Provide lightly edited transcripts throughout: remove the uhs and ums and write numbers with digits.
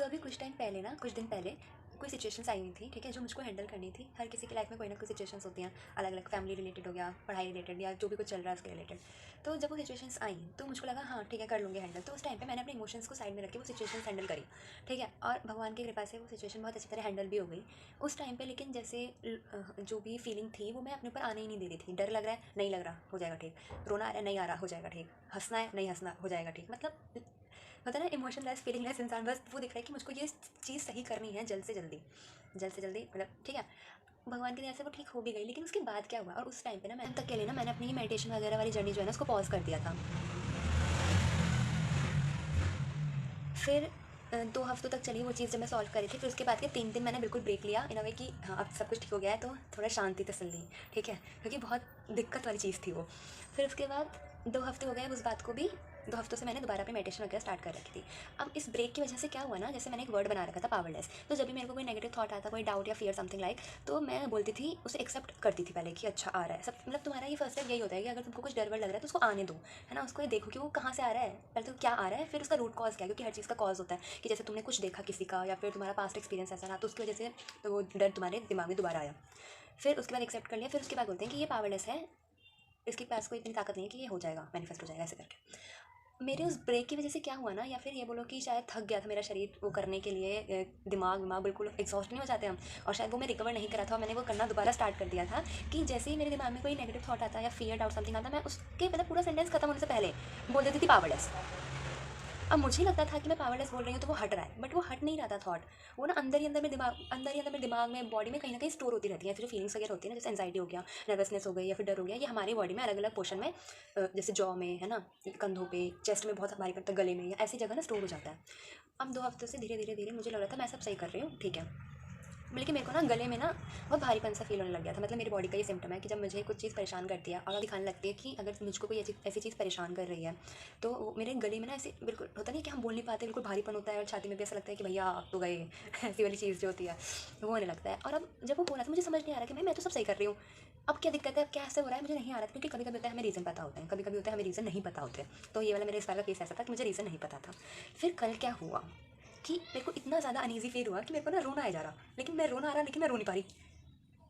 अभी कुछ टाइम पहले ना, कुछ दिन पहले कोई सिचुएशंस आई हुई थी, ठीक है, जो मुझको हैंडल करनी थी। हर किसी की लाइफ में कोई ना कोई सिचुएशंस होती हैं, अलग अलग, फैमिली रिलेटेड हो गया, पढ़ाई रिलेटेड, या जो भी कुछ चल रहा है उसके रिलेटेड। तो जब वो सिचुएशंस आई तो मुझको लगा हाँ ठीक है, कर लूँगी हैंडल। तो उस टाइम पे मैंने अपने इमोशंस को साइड में रख के वो सिचुएशंस हैंडल करी, ठीक है, और भगवान की कृपा से वो सिचुएशन बहुत अच्छी तरह हैंडल भी हो गई उस टाइम पे। लेकिन जैसे जो भी फीलिंग थी वो मैं अपने ऊपर आने ही नहीं दे रही थी। डर लग रहा है, नहीं लग रहा, हो जाएगा ठीक। रोना आ रहा है, नहीं आ रहा, हो जाएगा ठीक। हंसना है, नहीं हंसना, हो जाएगा ठीक। मतलब होता है ना इमोशनलेस, फीलिंगलेस इंसान, बस वो दिख रहा है कि मुझको ये चीज़ सही करनी है जल्द से जल्दी, जल्द से जल्दी, मतलब ठीक है। भगवान की दया से वो ठीक हो भी गई। लेकिन उसके बाद क्या हुआ, और उस टाइम पे ना मैं तक के लिए ना मैंने अपनी मेडिटेशन वगैरह वाली जर्नी जो है ना उसको पॉज कर दिया था। फिर 2 हफ्तों तक चली वो चीज़ जब मैं सॉल्व करी थी। फिर उसके बाद के 3 दिन मैंने बिल्कुल ब्रेक लिया इन अ वे कि हाँ अब सब कुछ ठीक हो गया है, तो थोड़ा शांति तसल्ली, ठीक है, क्योंकि बहुत दिक्कत वाली चीज़ थी वो। फिर उसके बाद 2 हफ्ते हो गए उस बात को भी। 2 हफ्तों से मैंने दोबारा अपनी मेडिटेशन वगैरह स्टार्ट कर रखी थी। अब इस ब्रेक की वजह से क्या हुआ ना, जैसे मैंने एक वर्ड बना रखा था पावरलेस। तो जब भी मेरे को कोई नेगेटिव थॉट आता, कोई डाउट या फियर समथिंग लाइक, तो मैं बोलती थी, उसे एक्सेप्ट करती थी पहले कि अच्छा आ रहा है सब। मतलब तुम्हारा ये फर्स्ट स्टेप यही होता है कि अगर तुमको कुछ डर वर लग रहा है तो उसको आने दो, है ना। उसको ये देखो कि वो कहाँ से आ रहा है, पहले तो क्या आ रहा है, फिर उसका रूट कॉज क्या है, क्योंकि हर चीज़ का कॉज होता है कि जैसे तुमने कुछ देखा किसी का, या फिर तुम्हारा पास्ट एक्सपीरियंस ऐसा रहा, तो उसकी वजह से तो वो डर तुम्हारे दिमाग में दोबारा आया। फिर उसके बाद एक्सेप्ट कर लिया। फिर उसके बाद बोलते हैं कि ये पावरलेस है, इसके पास कोई इतनी ताकत नहीं है कि ये हो जाएगा, मैनिफेस्ट हो जाएगा, ऐसे करके। मेरे उस ब्रेक की वजह से क्या हुआ ना, या फिर ये बोलो कि शायद थक गया था मेरा शरीर वो करने के लिए, दिमाग विमाग बिल्कुल एग्जॉस्ट नहीं हो जाते हम, और शायद वो मैं रिकवर नहीं करा था, और मैंने वो करना दोबारा स्टार्ट कर दिया था कि जैसे ही मेरे दिमाग में कोई नेगेटिव थॉट आता या फियर डाउट समथिंग आता, मैं उसके मतलब पूरा सेंटेंस खत्म होने से पहले बोल देती थी पावरलेस। अब मुझे लगता था कि मैं पावरलेस बोल रही हूँ तो वो हट रहा है, बट वो हट नहीं रहा था थॉट। वो ना अंदर ही अंदर में दिमाग, अंदर ही अंदर में दिमाग में, बॉडी में कहीं ना कहीं स्टोर होती रहती है। फिर जो फीलिंग्स वगैरह होती है ना, जैसे एंजाइटी हो गया, नर्वसनेस हो गई, या फिर डर हो गया, ये हमारी बॉडी में अलग अलग पोर्शन में, जैसे जॉ में है ना, कंधों पे, चेस्ट में बहुत हमारी करता है, गले में, या ऐसी जगह ना स्टोर हो जाता है। अब 2 हफ्तों से धीरे धीरे धीरे मुझे लग रहा था मैं सब सही कर रही हूँ, ठीक है, लेकिन मेरे को ना गले में ना बहुत भारीपन सा फील होने लग गया था। मतलब मेरी बॉडी का ये सिम्टम है कि जब मुझे कुछ चीज़ परेशान करती है और दिखाने लगती है कि अगर मुझको कोई ऐसी चीज़ परेशान कर रही है, तो मेरे गले में ना ऐसे बिल्कुल होता नहीं कि हम बोल नहीं पाते, बिल्कुल भारीपन होता है, और छाती में भी ऐसा लगता है कि भैया आप तो गए ऐसी वाली चीज़ जो होती है वो होने लगता है। और अब जब वो हो रहा था मुझे समझ नहीं आ रहा कि मैं तो सब सही कर रही हूँ, अब क्या दिक्कत है, अब क्या ऐसे हो रहा है, मुझे नहीं आ रहा था। क्योंकि कभी कभी होता है हमें रीज़न पता होते हैं, कभी कभी होता है हमें रीज़न नहीं पता होते। तो ये वाला मेरे इस बार का केस ऐसा था कि मुझे रीज़न नहीं पता था। फिर कल क्या हुआ कि मेरे को इतना ज़्यादा अनईज़ी फील हुआ कि मेरे को ना रोना आ जा रहा, लेकिन मैं रोना आ रहा, लेकिन मैं रो नहीं पा रही।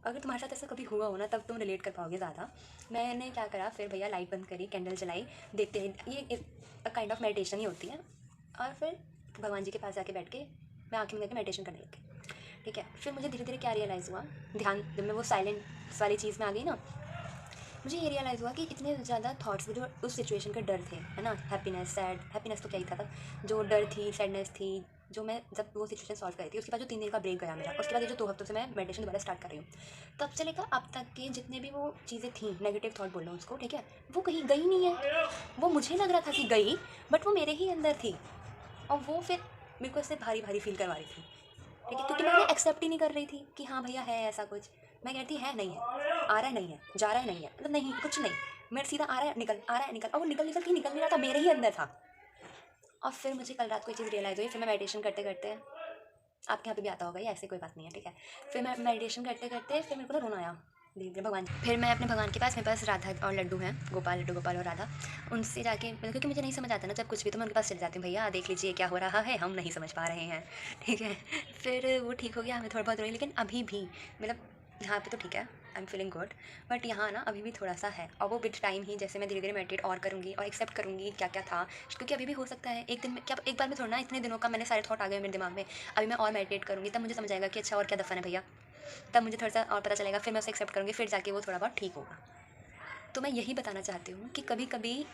अगर तुम्हारे साथ ऐसा कभी हुआ हो ना, तब तुम रिलेट कर पाओगे ज़्यादा। मैंने क्या करा, फिर भैया लाइट बंद करी, कैंडल जलाई, देखते ही ये काइंड ऑफ मेडिटेशन ही होती है। और फिर भगवान जी के पास जाके बैठ के मैं आँखें बंद करके मेडिटेशन करने लगी, ठीक है। फिर मुझे धीरे धीरे क्या रियलाइज़ हुआ, ध्यान जब मैं वो साइलेंट वाली चीज़ में आ गई ना, मुझे ये रियलाइज़ हुआ कि इतने ज़्यादा थॉट्स जो उस सिचुएशन के डर थे, है ना, हैप्पीनेस, सैड, हैप्पीनेस तो क्या ही था तब, जो डर थी, सैडनेस थी, जो मैं जब वो सिचुएशन सॉल्व करी थी, उसके बाद जो 3 दिन का ब्रेक गया मेरा, उसके बाद ये जो 2 हफ्तों से मैं मेडिटेशन दोबारा स्टार्ट कर रही हूँ, तब से लेकर अब तक के जितने भी वो चीज़ें थी, नेगेटिव थॉट बोल लो उसको, ठीक है, वो कहीं गई नहीं है। वो मुझे लग रहा था कि गई, बट वो मेरे ही अंदर थी, और वो फिर मेरे को ऐसे भारी भारी फील करवा रही थी, ठीक है, क्योंकि मैं एक्सेप्ट ही नहीं कर रही थी कि हाँ भैया है ऐसा कुछ। मैं कहती है नहीं है, आ रहा है नहीं है, जा रहा है नहीं है, मतलब नहीं कुछ नहीं, मेरे सीधा आ रहा है निकल, आ रहा है निकल, और वो निकल निकल के निकल नहीं रहा था, मेरे ही अंदर था। और फिर मुझे कल रात को ये चीज़ रियलाइज़ हुई। फिर मैं मेडिटेशन करते करते, आपके यहाँ पे भी आता होगा, ये ऐसे कोई बात नहीं है, ठीक है। फिर मैं मेडिटेशन करते करते फिर मेरे को ना रोना आया धीरे धीरे भगवान। फिर मैं अपने भगवान के पास, मेरे पास राधा और लड्डू हैं, गोपाल, लड्डू गोपाल और राधा, उनसे जाके क्योंकि मुझे नहीं समझ आता ना जब कुछ भी, तो मैं उनके पास चले जाती हूँ, भैया देख लीजिए क्या हो रहा है, हम नहीं समझ पा रहे हैं, ठीक है। फिर वो ठीक हो गया, हमें थोड़ा बहुत रोई, लेकिन अभी भी मतलब यहाँ पे तो ठीक है, I am feeling good, but यहाँ ना अभी भी थोड़ा सा है। और वो विद टाइम ही, जैसे मैं धीरे धीरे मेडिटेट और करूँगी और एक्सेप्ट करूँगी क्या क्या था, क्योंकि अभी भी हो सकता है एक दिन में, क्या एक बार में थोड़ा ना, इतने दिनों का मैंने सारे थॉट आ गए मेरे दिमाग में, अभी मैं और मेडिटेट करूँगी तब मुझे समझ आएगा कि अच्छा और क्या दफन है भैया, तब मुझे थोड़ा सा और पता चलेगा, फिर मैं उसे एक्सेप्ट करूँगी, फिर जाके वो थोड़ा बहुत ठीक होगा। तो मैं यही बताना चाहती हूँ कि कभी कभी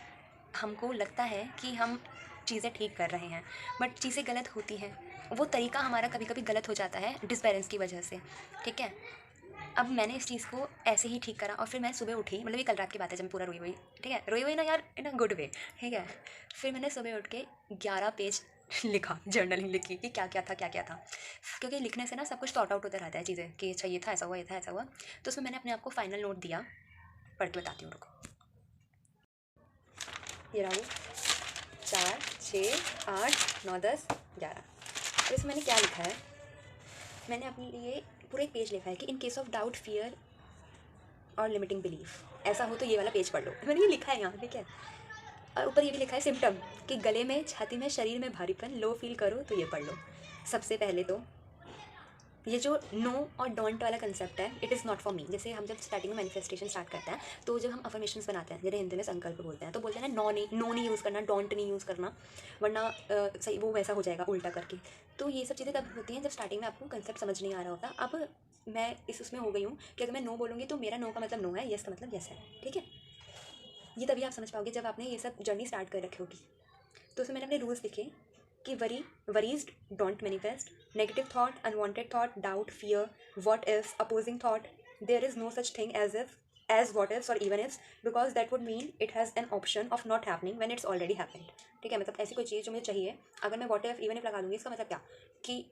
हमको लगता है कि हम चीज़ें ठीक कर रहे हैं, बट चीज़ें गलत होती हैं। वो तरीका हमारा कभी कभी गलत हो जाता है डिसबैलेंस की वजह से, ठीक है। अब मैंने इस चीज़ को ऐसे ही ठीक करा, और फिर मैं सुबह उठी, मतलब ये कल रात की बात है जब मैं पूरा रोई हुई, ठीक है, रोई हुई ना यार, इन अ गुड वे, ठीक है। फिर मैंने सुबह उठ के 11 पेज लिखा, जर्नलिंग लिखी कि क्या क्या था, क्या क्या था, क्योंकि लिखने से ना सब कुछ सॉर्ट आउट होता रहता है चीज़ें, कि अच्छा ये था, ऐसा हुआ, ये था, ऐसा हुआ। तो उसमें मैंने अपने आप को फाइनल नोट दिया, पढ़ के बताती हूँ, रुको। ये रहा वो, 4, 6, 8, 9, 10, 11। तो इसमें मैंने क्या लिखा है, मैंने अपने लिए पूरा एक पेज लिखा है कि in case of doubt, fear और लिमिटिंग बिलीफ, ऐसा हो तो ये वाला पेज पढ़ लो, मैंने ये लिखा है यहाँ, ठीक है। और ऊपर ये भी लिखा है सिम्टम, कि गले में, छाती में, शरीर में भारीपन, लो फील करो तो ये पढ़ लो। सबसे पहले तो ये जो नो और डोंट वाला कंसेप्ट है, it is not for me. जैसे हम जब स्टार्टिंग में मैनिफेस्टेशन स्टार्ट करते हैं, तो जब हम अफर्मेशंस बनाते हैं, जैसे हिंदी में संकल्प बोलते हैं, तो बोलते हैं ना नो नहीं यूज़ करना, डोंट नहीं यूज़ करना, वरना सही वो वैसा हो जाएगा उल्टा करके। तो ये सब चीज़ें तब होती हैं जब स्टार्टिंग में आपको कंसेप्ट समझ नहीं आ रहा होता। अब मैं उसमें हो गई हूँ कि अगर मैं नो बोलूँगी तो मेरा नो का मतलब नो है, येस का मतलब येस है, ठीक है। ये तभी आप समझ पाओगे जब आपने ये सब जर्नी स्टार्ट कर रखी होगी। तो उसमें मैंने अपने रूल्स लिखे कि worries don't manifest, negative thought, unwanted thought, doubt, fear, what if, opposing thought, there is no such thing as if, as what ifs और even ifs, because that would mean it has an option of not happening when it's already happened. ठीक है, मतलब ऐसी कोई चीज़ जो मुझे चाहिए, अगर मैं व्हाट इफ इवन इफ लगा दूंगी, इसका मतलब क्या कि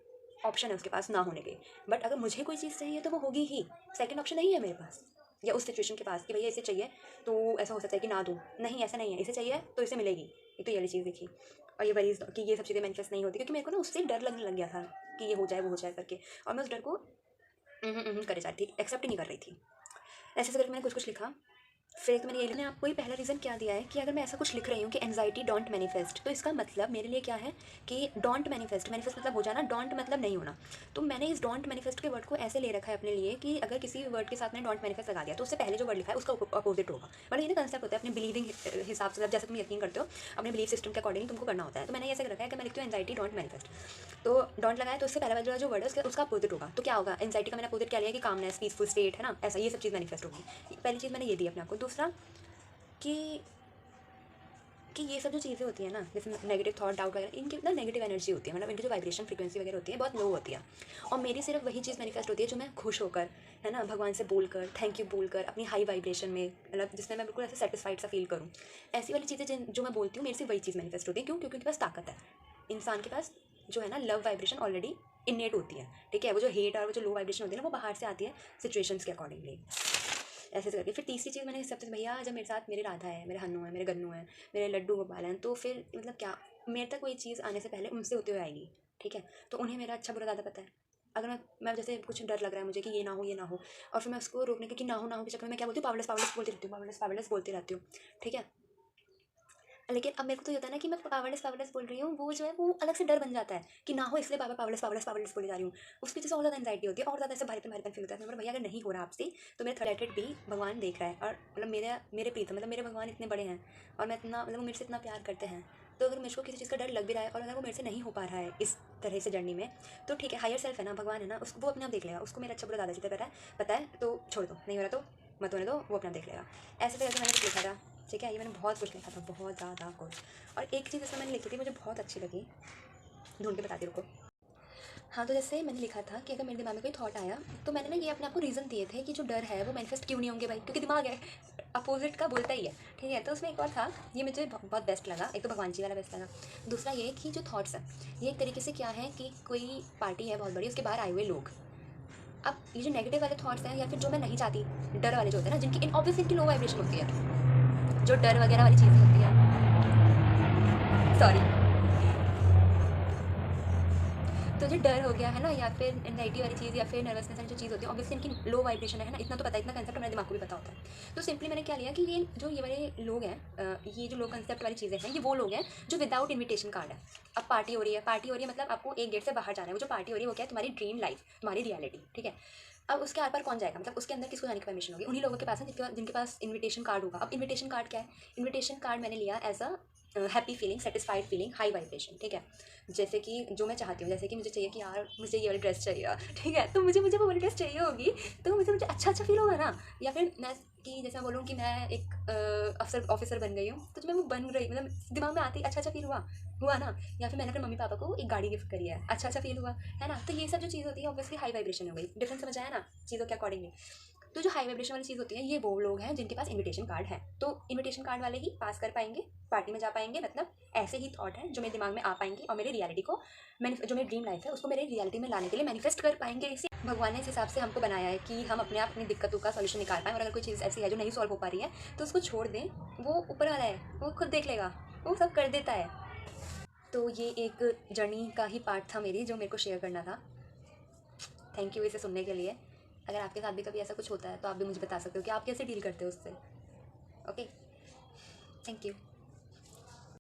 ऑप्शन है उसके पास ना होने के। बट अगर मुझे कोई चीज़ चाहिए तो वो होगी ही, सेकेंड ऑप्शन नहीं है मेरे पास या उस सिचुएशन के पास कि भैया इसे चाहिए तो ऐसा हो सकता है कि ना दूँ, नहीं ऐसा नहीं है, इसे चाहिए तो इसे मिलेगी। एक तो ये वाली चीज़ देखी। और ये वरीज कि ये सब चीज़ें मैनिफेस्ट नहीं होती, क्योंकि मेरे को ना उससे डर लगने लग गया था कि ये हो जाए वो हो जाए करके, और मैं उस डर को करे जाती थी, एक्सेप्ट ही नहीं कर रही थी। ऐसे करके मैंने कुछ कुछ लिखा। फिर तो मैंने आपको ही पहला रीज़न क्या दिया है कि अगर मैं ऐसा कुछ लिख रही हूँ कि एंजाइटी डोंट मैनिफेस्ट, तो इसका मतलब मेरे लिए क्या है कि डोंट मैनिफेस्ट, मैनिफेस्ट मतलब हो जाना, डोंट मतलब नहीं होना। तो मैंने इस डोंट मैनिफेस्ट के वर्ड को ऐसे ले रखा है अपने लिए कि अगर किसी वर्ड के साथ मैंने डोंट मैनिफेस्ट लगा दिया तो उससे पहले जो वर्ड लिखा है उसका अपोजिट होगा। मतलब ये ना कंसेप्ट होता है अपने बिलीविंग हिसाब से, जैसे तुम यकीन करते हो अपने बिलीव सिस्टम के अकॉर्डिंग तुमको करना होता है। तो मैंने ऐसे रखा है कि मैं लिखती हूँ एंजाइटी डोंट मैनिफेस्ट, तो डोंट लगाया तो उससे पहला वाला जो वर्ड है उसका अपोजिट होगा। तो क्या होगा, एंजाइटी का मैंने अपोजिट क्या लिया कि कामनेस, पीसफुल स्टेट, है ना, ऐसा ये सब चीज़ मैनिफेस्ट होगी। पहली चीज़ मैंने ये दी अपने आपको। दूसरा कि ये सब जो चीज़ें होती हैं ना, जैसे नेगेटिव थॉट, डाउट वगैरह, इनकी ना नेगेटिव एनर्जी होती है, मतलब इनकी जो वाइब्रेशन फ्रीक्वेंसी वगैरह होती है बहुत लो होती है। और मेरी सिर्फ वही चीज़ मैनिफेस्ट होती है जो मैं खुश होकर, है ना, भगवान से बोलकर, थैंक यू बोलकर, अपनी हाई वाइब्रेशन में, मतलब जिसमें मैं बिल्कुल ऐसे सेटिस्फाइड सा फील करूँ। ऐसी वाली चीज़ें जो मैं बोलती हूँ, मेरी से वही चीज़ मैनिफेस्ट होती है। क्यों? क्योंकि उनके पास ताकत है। इंसान के पास जो है ना लव वाइब्रेशन ऑलरेडी इनेट होती है, ठीक है। वो जो हेट और वो जो लो वाइब्रेशन होती है ना, वो बाहर से आती है सिचुएशंस के अकॉर्डिंगली। ऐसे करके फिर तीसरी चीज़ मैंने सबसे, भैया जब मेरे साथ मेरे राधा है, मेरे हन्नू है, मेरे गन्नू है, मेरे लड्डू गोपाल हैं, तो फिर मतलब क्या, मेरे तक कोई चीज़ आने से पहले उनसे होते हुए आएगी, ठीक है। तो उन्हें मेरा अच्छा बुरा ज़्यादा पता है। अगर मैं जैसे कुछ डर लग रहा है मुझे कि ये ना हो ये ना हो, और फिर मैं उसको रोकने के कि ना हो के चक्कर में मैं क्या बोलती हूँ, पावरलेस पावरलेस बोलती रहती हूँ, पावरलेस पावरलेस बोलती रहती हूँ, ठीक है। लेकिन अब मेरे को तो ये होता है ना कि मैं पावरलेस पावरलेस बोल रही हूँ, वो जो है वो अलग से डर बन जाता है कि ना हो, इसलिए बाबा पावरलेस पावरलेस पावरलेस बोली जा रही हूँ। उसकी वजह से और ज़्यादा एंजाइटी होती है और ज़्यादा ऐसे भारीपन भारीपन फील होता है। मतलब भैया अगर नहीं हो रहा आपसे तो मेरा थर्ड भी भगवान देख रहा है, और मतलब मेरे प्रीतम, मतलब मेरे भगवान इतने बड़े हैं और मैं इतना, मतलब वो मेरे से इतना प्यार करते हैं। तो अगर मेरे को किसी चीज़ का डर लग भी रहा है और अगर वो मेरे से नहीं हो पा रहा है इस तरह से जर्नी में, तो ठीक है, हायर सेल्फ है ना, भगवान है ना, उसको वो अपने आप देख लेगा। उसको मेरा अच्छा बुरा ज़्यादा चीज़ें पता है, तो छोड़ दो, नहीं हो रहा तो मत होने दो, वो अपना देख लेगा। ऐसे करके मैंने कुछ लिखा था, ठीक है। ये मैंने बहुत कुछ लिखा था, बहुत ज़्यादा कुछ। और एक चीज़ इसमें मैंने लिखी थी मुझे बहुत अच्छी लगी, ढूंढ के बताती रुको। हाँ, तो जैसे मैंने लिखा था कि अगर मेरे दिमाग में कोई थॉट आया तो मैंने ना ये अपने आप को रीज़न दिए थे कि जो डर है वो मैनिफेस्ट क्यों नहीं होंगे भाई, क्योंकि दिमाग है, अपोजिट का बोलता ही है, ठीक है। तो उसमें एक और था, ये मुझे बहुत बेस्ट लगा। एक तो भगवान जी वाला बेस्ट लगा। दूसरा ये कि जो थॉट्स हैं ये एक तरीके से क्या है कि कोई पार्टी है बहुत बड़ी, उसके बाहर आए हुए लोग। अब ये जो नेगेटिव वाले थॉट्स हैं या फिर जो मैं नहीं चाहती, डर वाले जो होते हैं ना, जिनकी इन ऑब्वियसली इनकी लो वाइब्रेशन होती है, जो डर वगैरह वाली चीज़ें होती हैं, सॉरी, तो जो डर हो गया है ना, या फिर एंजाइटी वाली चीज़ या फिर नर्वसनेस वाली जो चीज़ होती है, ऑब्वियसली इनकी लो वाइब्रेशन है ना, इतना तो पता है, इतना कंसेप्ट हमारे दिमाग को भी पता होता है। तो सिंपली मैंने क्या लिया कि ये वाले लोग हैं, ये जो लो कंसेप्ट वाली चीज़ें हैं, ये वो लोग हैं जो विदाउट इन्विटेशन कार्ड है। अब पार्टी हो रही है मतलब आपको एक गेट से बाहर जाना है। वो जो पार्टी हो रही है वो क्या है, तुम्हारी ड्रीम लाइफ, तुम्हारी रियलिटी, ठीक है। अब उसके आर पार कौन जाएगा, मतलब उसके अंदर किसको जाने की परमिशन होगी, उन्हीं लोगों के पास है जिनके पास इन्विटेशन कार्ड होगा। अब इन्विटेशन कार्ड क्या है, इन्विटेशन कार्ड मैंने लिया as a happy feeling, satisfied feeling, high vibration, ठीक है। जैसे कि जो मैं चाहती हूँ, जैसे कि मुझे चाहिए कि यार मुझे ये वाली ड्रेस चाहिए, ठीक है, तो मुझे मुझे वो वाली ड्रेस चाहिए होगी, तो मुझे अच्छा अच्छा फील होगा ना। या फिर मैं कि जैसे मैं बोलूँ कि मैं एक अफसर ऑफिसर बन गई हूँ, तो जब मैं वो बन रही, मतलब दिमाग में आती अच्छा अच्छा फील हुआ ना। या फिर मैंने अपने मम्मी पापा को एक गाड़ी गिफ्ट करी है, अच्छा अच्छा फील हुआ, है ना। तो ये सब जो चीज़ होती है ऑब्वियसली हाई वाइब्रेशन हो गई। डिफरेंस समझ आया ना चीज़ों के अकॉर्डिंगली। तो जो हाई वाइब्रेशन वाली चीज़ होती है, ये वो लोग हैं जिनके पास इनविटेशन कार्ड है। तो इनविटेशन कार्ड वाले ही पास कर पाएंगे, पार्टी में जा पाएंगे, मतलब ऐसे ही थॉट है जो मेरे दिमाग में आ पाएंगे और मेरी रियलिटी को, जो मेरी ड्रीम लाइफ है उसको मेरे रियलिटी में लाने के लिए मैनिफेस्ट कर पाएंगे। इसी भगवान ने इस हिसाब से हमको बनाया है कि हम अपने आप अपनी दिक्कतों का सोल्यूशन निकाल पाएँ। और अगर कोई चीज़ ऐसी है जो नहीं सॉल्व हो पा रही है तो उसको छोड़ दें, वो ऊपर वाला है, वो खुद देख लेगा, वो सब कर देता है। तो ये एक जर्नी का ही पार्ट था मेरी, जो मेरे को शेयर करना था। थैंक यू इसे सुनने के लिए। अगर आपके साथ भी कभी ऐसा कुछ होता है तो आप भी मुझे बता सकते हो कि आप कैसे डील करते हो उससे। Okay, thank you.